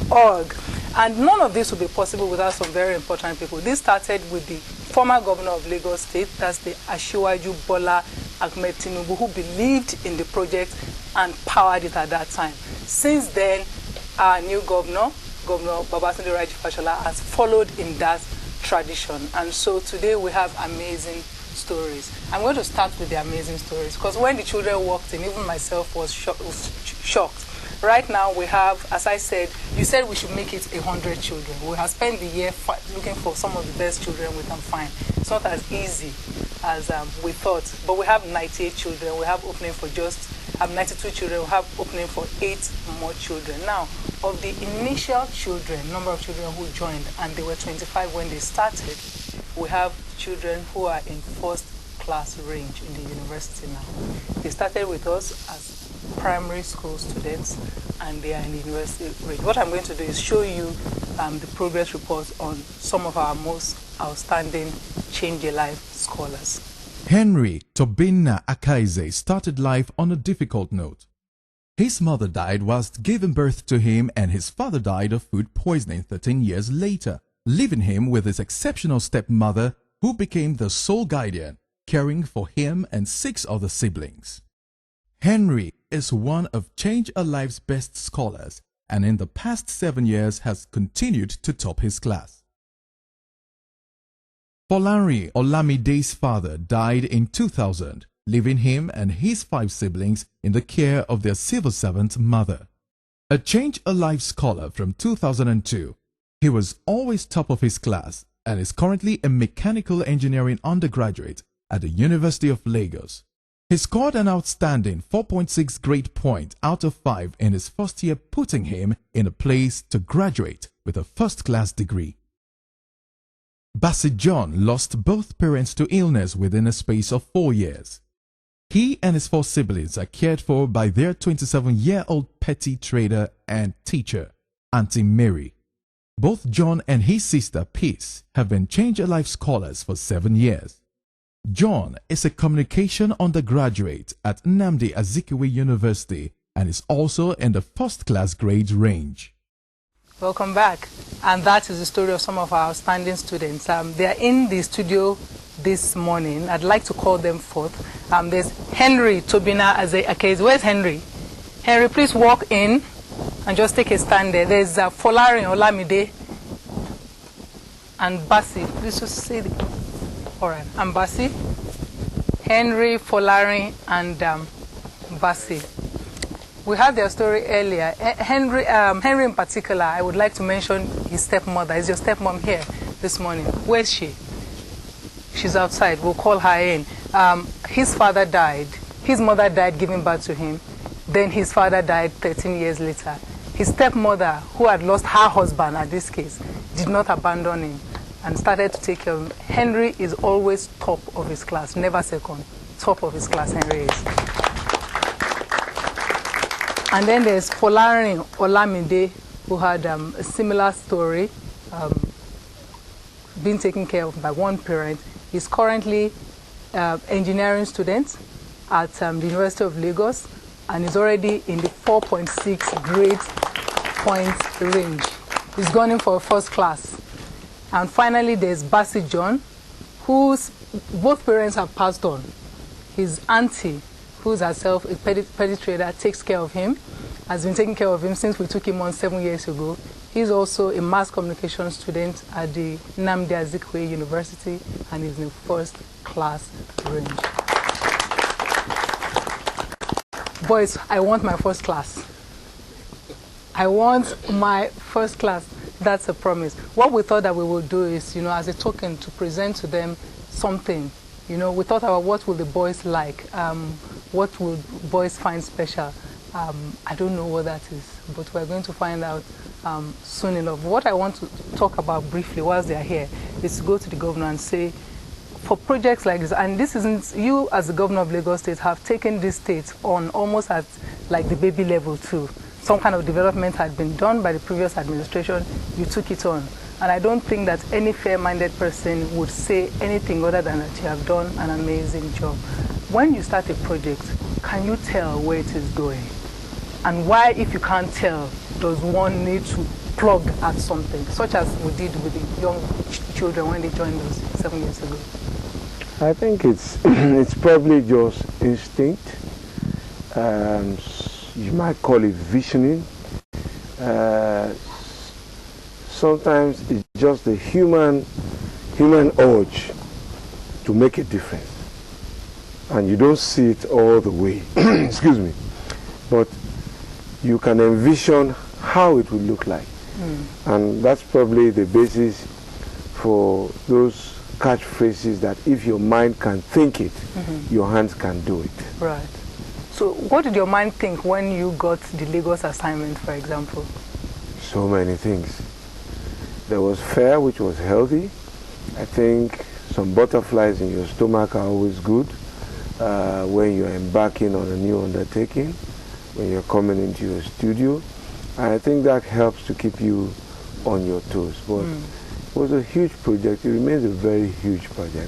www.govnorbabatundeRajiFashola.org. And none of this would be possible without some very important people. This started with the former governor of Lagos State, that's the Asiwaju Bola Ahmed Tinubu, who believed in the project and powered it at that time. Since then, our new governor, Governor Babatunde Raji Fashola, has followed in that tradition. And so today we have amazing stories. I'm going to start with the amazing stories because when the children walked in, even myself was shocked. Right now we have, as I said, you said we should make it 100 children. We have spent the year looking for some of the best children we can find. It's not as easy as we thought, but we have 98 children. We have opening for just 92 children. We have opening for 8 more children. Now, of the initial children, number of children who joined, and they were 25 when they started, we have children who are in first class range in the university now. They started with us as primary school students and they are in the university range. What I'm going to do is show you the progress reports on some of our most outstanding Change a Life scholars. Henry Tobinna Akaize started life on a difficult note. His mother died whilst giving birth to him and his father died of food poisoning 13 years later, leaving him with his exceptional stepmother who became the sole guardian, caring for him and 6 other siblings. Henry is one of Change a Life's best scholars and in the past 7 years has continued to top his class. Folanri Olamide's father died in 2000, leaving him and his 5 siblings in the care of their civil servant mother. A Change a Life scholar from 2002, he was always top of his class and is currently a mechanical engineering undergraduate at the University of Lagos. He scored an outstanding 4.6 grade point out of 5 in his first year, putting him in a place to graduate with a first-class degree. Bassey John lost both parents to illness within a space of 4 years. He and his 4 siblings are cared for by their 27-year-old petty trader and teacher, Auntie Mary. Both John and his sister Peace have been Change a Life scholars for 7 years. John is a communication undergraduate at Nnamdi Azikiwe University and is also in the first-class grade range. Welcome back. And that is the story of some of our outstanding students. They are in the studio this morning. I'd like to call them forth. There's Henry Tobinna Akaize. Where's Henry? Henry, please walk in and just take a stand there. There's Folarin Olamide and Bassey. Please just say the... All right, and Bassey, Henry, Folarin, and Bassey. We had their story earlier. Henry in particular, I would like to mention his stepmother. Is your stepmom here this morning? Where's she? She's outside. We'll call her in. His father died. His mother died giving birth to him. Then his father died 13 years later. His stepmother, who had lost her husband at this case, did not abandon him and started to take care of him. Henry is always top of his class, never second. Top of his class, Henry is. And then there's Folarin Olamide, who had a similar story, being taken care of by one parent. He's currently engineering student at the University of Lagos and is already in the 4.6 grade points range. He's gone in for a first class. And finally, there's Bassey John, whose both parents have passed on. His auntie, who's herself a petty trader, takes care of him, has been taking care of him since we took him on 7 years ago. He's also a mass communication student at the Nnamdi Azikiwe University and is in first class range. Boys, I want my first class. I want my first class. That's a promise. What we thought that we would do is, as a token to present to them something. We thought about what will the boys like, what will boys find special. I don't know what that is, but we're going to find out soon enough. What I want to talk about briefly whilst they're here is to go to the governor and say, for projects like this, and this isn't, you as the governor of Lagos State have taken this state on almost at like the baby level too. Some kind of development had been done by the previous administration, you took it on. And I don't think that any fair-minded person would say anything other than that you have done an amazing job. When you start a project, can you tell where it is going? And why, if you can't tell, does one need to plug at something, such as we did with the young children when they joined us 7 years ago? I think it's it's probably just instinct. You might call it visioning. Sometimes it's just the human urge to make a difference, and you don't see it all the way. Excuse me, but you can envision how it would look like, and that's probably the basis for those catchphrases that if your mind can think it, your hands can do it. Right. So what did your mind think when you got the Lagos assignment, for example? So many things. There was fare, which was healthy. I think some butterflies in your stomach are always good when you're embarking on a new undertaking, when you're coming into your studio. And I think that helps to keep you on your toes. But it was a huge project. It remains a very huge project.